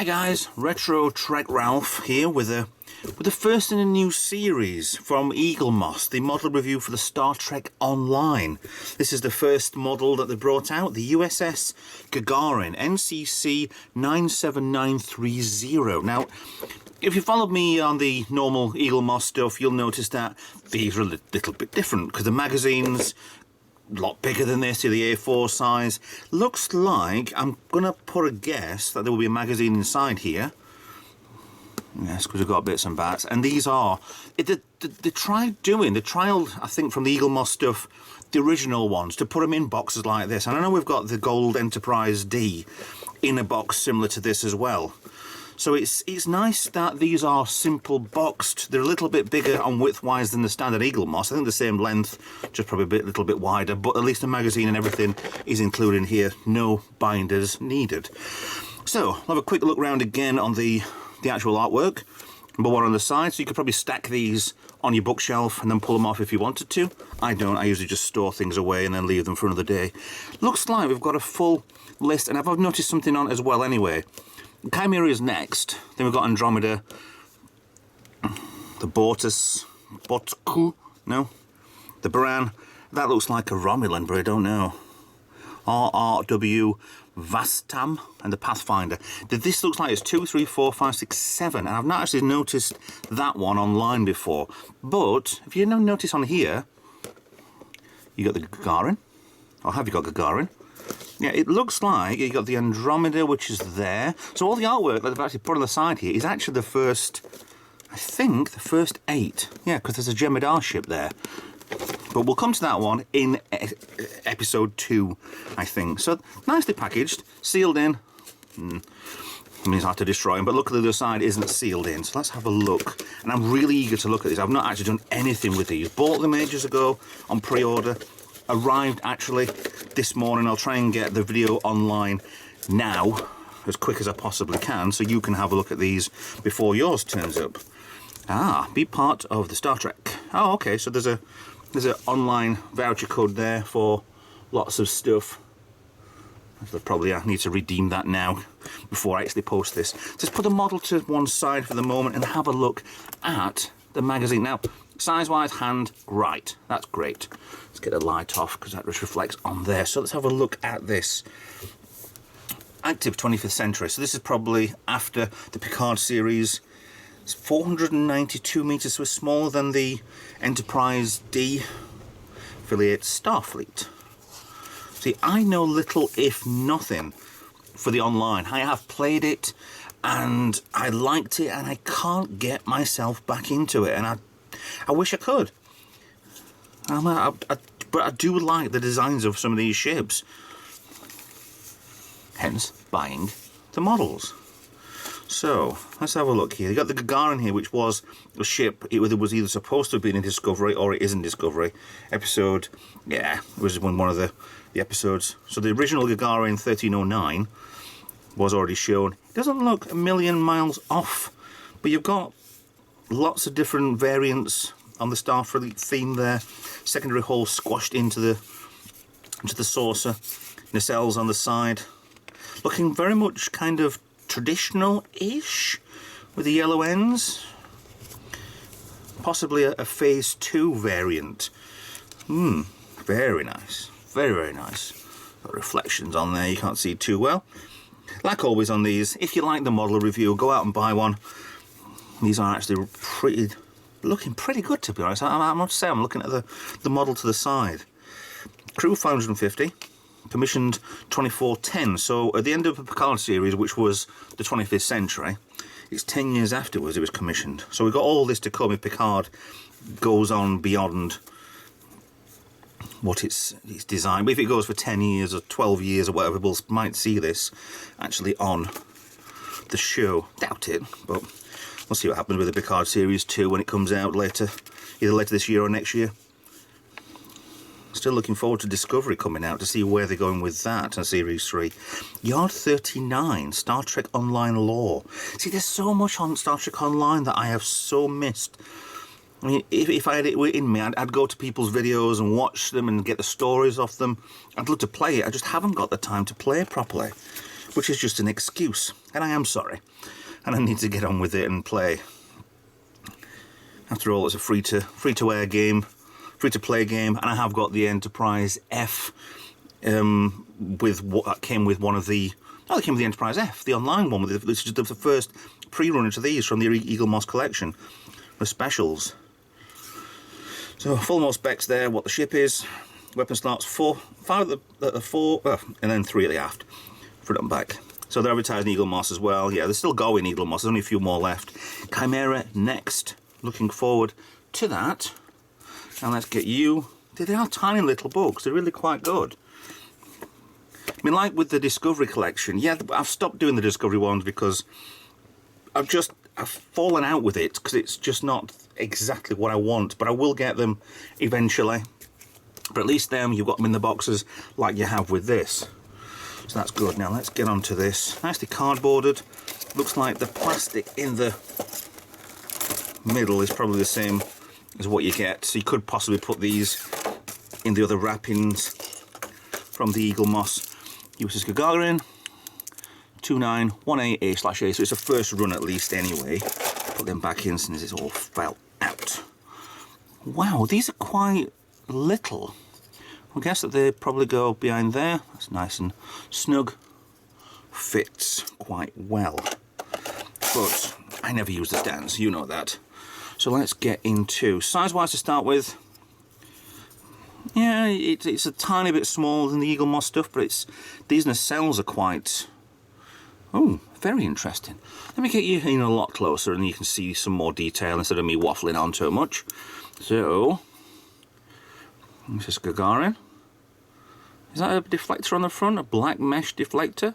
Hi guys, Retro Trek Ralph here with the first in a new series from Eaglemoss, the model review for the Star Trek Online. This is the first model that they brought out, the USS Gagarin, NCC-97930. Now, if you followed me on the normal Eaglemoss stuff, you'll notice that these are a little bit different, because the magazine's a lot bigger than this, the A4 size. Looks like, I'm going to put a guess, that there will be a magazine inside here. Yes, because we've got bits and bats. And these are, they tried, I think, from the Eaglemoss stuff, the original ones, to put them in boxes like this. And I know we've got the Gold Enterprise D in a box similar to this as well. So it's nice that these are simple boxed. They're a little bit bigger on width-wise than the standard Eaglemoss. I think the same length, just probably a little bit wider, but at least the magazine and everything is included in here. No binders needed. So, I'll have a quick look around again on the actual artwork. Number one on the side, so you could probably stack these on your bookshelf and then pull them off if you wanted to. I don't, I usually just store things away and then leave them for another day. Looks like we've got a full list, and I've noticed something on as well anyway. Chimera is next, then we've got Andromeda, the Botku, no, the Baran. That looks like a Romulan, but I don't know. RRW Vastam, and the Pathfinder. This looks like it's 2, 3, 4, 5, 6, 7, and I've not actually noticed that one online before. But if you notice on here, you got the Gagarin, or have you got Gagarin? Yeah, it looks like you got the Andromeda, which is there. So all the artwork that they've actually put on the side here is actually the first, I think, the first 8. Yeah, because there's a Jem'Hadar ship there. But we'll come to that one in episode 2, I think. So nicely packaged, sealed in. I mean, it's hard to destroy them, but look at the other side, isn't sealed in. So let's have a look. And I'm really eager to look at these. I've not actually done anything with these. Bought them ages ago on pre-order. Arrived actually this morning. I'll try and get the video online now as quick as I possibly can, so you can have a look at these before yours turns up. Be part of the Star Trek. Oh, okay, so there's an online voucher code there for lots of stuff. I probably need to redeem that now before I actually post this. Just put the model to one side for the moment and have a look at the magazine. Now, size-wise, hand, right. That's great. Let's get the light off because that just reflects on there. So let's have a look at this. Active 25th century. So this is probably after the Picard series. It's 492 meters, so it's smaller than the Enterprise D affiliate Starfleet. See, I know little if nothing for the online. I have played it and I liked it, and I can't get myself back into it, and I wish I could. But I do like the designs of some of these ships. Hence, buying the models. So, let's have a look here. You got the Gagarin here, which was a ship. It was either supposed to have been in Discovery or it is in Discovery. Episode, yeah, it was one of the episodes. So the original Gagarin 1309 was already shown. It doesn't look a million miles off, but you've got lots of different variants on the Starfleet theme there. Secondary hull squashed into the saucer. Nacelles on the side. Looking very much kind of traditional-ish with the yellow ends. Possibly a phase 2 variant. Very nice. Very, very nice. Got reflections on there, you can't see too well. Like always on these, if you like the model review, go out and buy one. These are actually looking pretty good, to be honest. I must say, I'm looking at the model to the side. Crew 550, commissioned 2410. So at the end of the Picard series, which was the 25th century, it's 10 years afterwards it was commissioned. So we've got all this to come if Picard goes on beyond what it's designed. But if it goes for 10 years or 12 years or whatever, we might see this actually on the show. Doubt it, but we'll see what happens with the Picard Series 2 when it comes out later, either later this year or next year. Still looking forward to Discovery coming out to see where they're going with that and Series 3. Yard 39, Star Trek Online lore. See, there's so much on Star Trek Online that I have so missed. I mean, if I had it in me, I'd go to people's videos and watch them and get the stories off them. I'd love to play it, I just haven't got the time to play it properly. which is just an excuse, and I am sorry, and I need to get on with it and play. After all, it's a free-to-air game, free-to-play game, and I have got the Enterprise F with what that came with one of the. Oh, it came with the Enterprise F, the online one. This is the first pre-runner to these from the Eaglemoss collection, the specials. So full more specs there. What the ship is, weapon slots 5 at the 4, and then 3 at the aft, front and back. So they're advertising Eaglemoss as well. Yeah, they're still going Eaglemoss. There's only a few more left. Chimera next. Looking forward to that. And let's get you. They are tiny little books. They're really quite good. I mean, like with the Discovery collection, yeah, I've stopped doing the Discovery ones because I've fallen out with it because it's just not exactly what I want. But I will get them eventually. But at least them, you've got them in the boxes like you have with this. So that's good. Now let's get on to this. Nicely cardboarded. Looks like the plastic in the middle is probably the same as what you get. So you could possibly put these in the other wrappings from the Eaglemoss USS Gagarin 2918A/A. So it's a first run at least anyway. Put them back in since it's all fell out. Wow, these are quite little. I guess that they probably go behind there. That's nice and snug. Fits quite well. But I never use the stands, you know that. So let's get into size-wise to start with. Yeah, it's a tiny bit smaller than the Eaglemoss stuff, but these nacelles are quite, very interesting. Let me get you in a lot closer and you can see some more detail instead of me waffling on too much. So, this is Gagarin. Is that a deflector on the front? A black mesh deflector?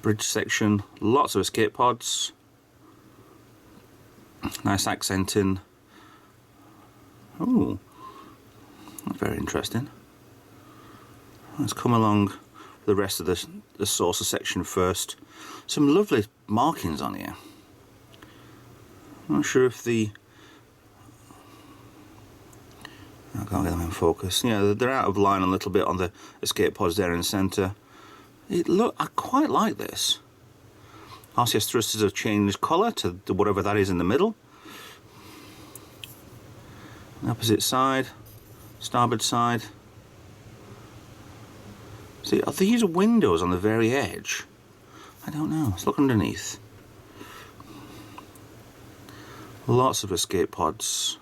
Bridge section, lots of escape pods. Nice accenting. Oh, that's very interesting. Let's come along the rest of the saucer section first. Some lovely markings on here. I'm not sure if I can't get them in focus. Yeah, they're out of line a little bit on the escape pods there in the centre. I quite like this. RCS thrusters have changed colour to whatever that is in the middle. Opposite side, starboard side. See, are these windows on the very edge? I don't know. Let's look underneath. Lots of escape pods.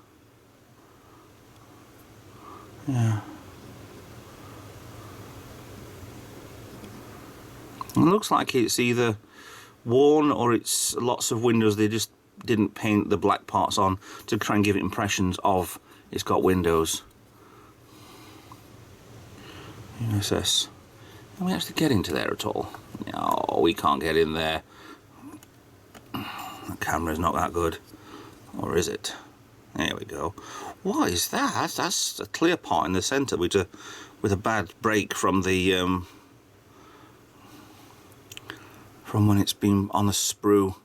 Yeah. It looks like it's either worn or it's lots of windows they just didn't paint the black parts on to try and give it impressions of it's got windows. USS. Can we actually get into there at all? No, we can't get in there. The camera's not that good. Or is it? There we go. What is that? That's a clear part in the centre with a bad break from the from when it's been on the sprue.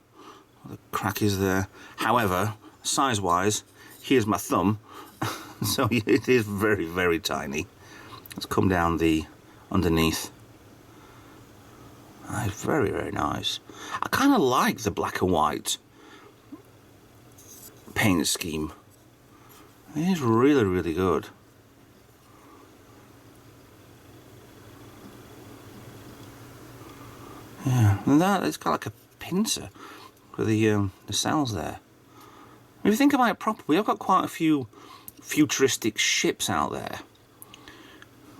The crack is there. However, size-wise, here's my thumb. So it is very, very tiny. Let's come down the underneath. It's very, very nice. I kind of like the black and white paint scheme. It is really, really good. Yeah, and it's got like a pincer for the cells there. If you think about it properly, I've got quite a few futuristic ships out there,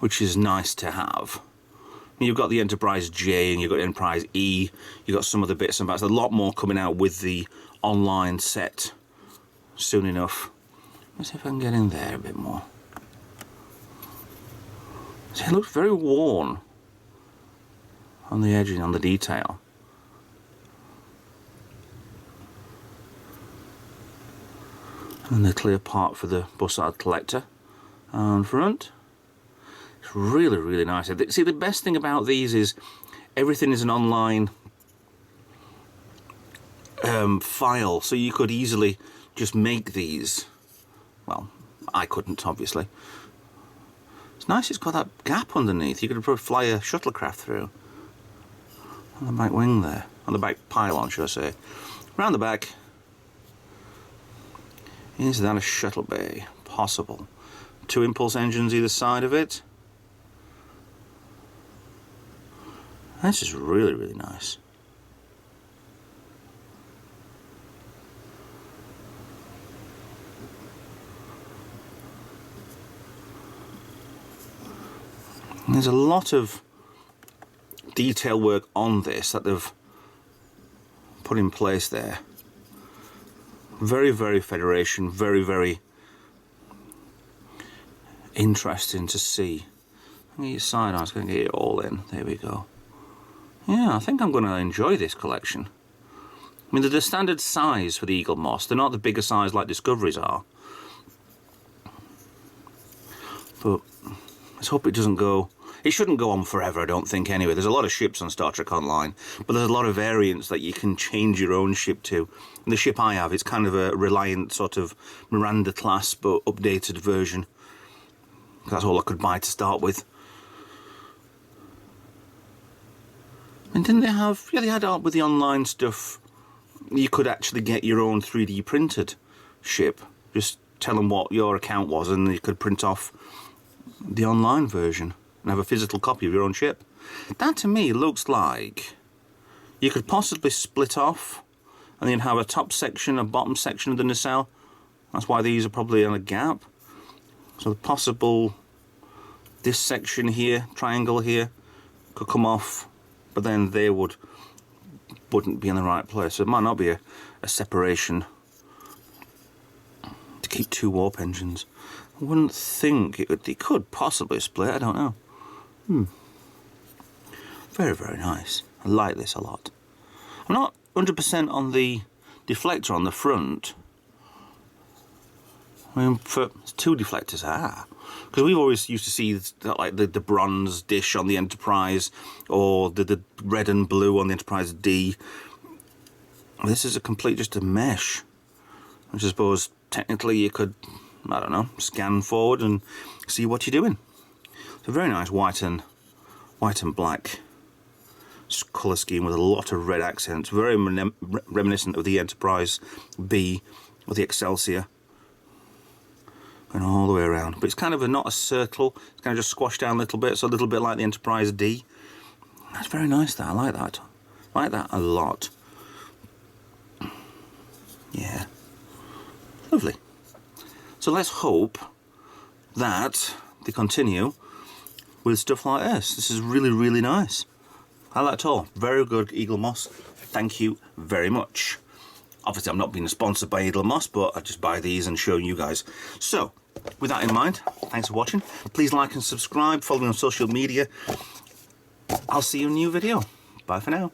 which is nice to have. I mean, you've got the Enterprise J and you've got Enterprise E, you've got some of the bits and bats. There's a lot more coming out with the online set soon enough. Let's see if I can get in there a bit more. See, it looks very worn on the edging, on the detail. And the clear part for the bussard collector on front. It's really, really nice. See, the best thing about these is everything is an online file, so you could easily just make these. Well, I couldn't, obviously. It's nice it's got that gap underneath. You could probably fly a shuttlecraft through. On the back wing there. On the back pylon, should I say. Round the back. Is that a shuttle bay? Possible. 2 impulse engines either side of it. This is really, really nice. There's a lot of detail work on this that they've put in place there. Very, very Federation, very, very interesting to see. I'm going to get your side on, it's going to get it all in. There we go. Yeah, I think I'm going to enjoy this collection. I mean, they're the standard size for the Eaglemoss. They're not the bigger size like Discoveries are. But let's hope it doesn't go... It shouldn't go on forever, I don't think, anyway. There's a lot of ships on Star Trek Online, but there's a lot of variants that you can change your own ship to. And the ship I have, it's kind of a Reliant sort of Miranda class, but updated version. That's all I could buy to start with. And didn't they have... Yeah, they had art with the online stuff. You could actually get your own 3D printed ship. Just tell them what your account was and you could print off the online version and have a physical copy of your own ship. That to me looks like you could possibly split off and then have a top section, a bottom section of the nacelle. That's why these are probably on a gap. So the possible, this section here, triangle here, could come off, but then they wouldn't be in the right place. So it might not be a separation to keep 2 warp engines. I wouldn't think it could possibly split, I don't know. Very, very nice. I like this a lot. I'm not 100% on the deflector on the front. I mean, for 2 deflectors, because we've always used to see like the bronze dish on the Enterprise, or the red and blue on the Enterprise D. This is just a mesh, which I suppose technically you could, I don't know, scan forward and see what you're doing. It's a very nice white and black colour scheme with a lot of red accents, very reminiscent of the Enterprise B or the Excelsior. Going all the way around, but it's kind of not a circle, it's kind of just squashed down a little bit, so a little bit like the Enterprise D. That's very nice, that. I like that. I like that a lot. Yeah. Lovely. So let's hope that they continue with stuff like this. This is really, really nice. I like it all. Very good, Eaglemoss. Thank you very much. Obviously, I'm not being sponsored by Eaglemoss, but I just buy these and show you guys. So, with that in mind, thanks for watching. Please like and subscribe. Follow me on social media. I'll see you in a new video. Bye for now.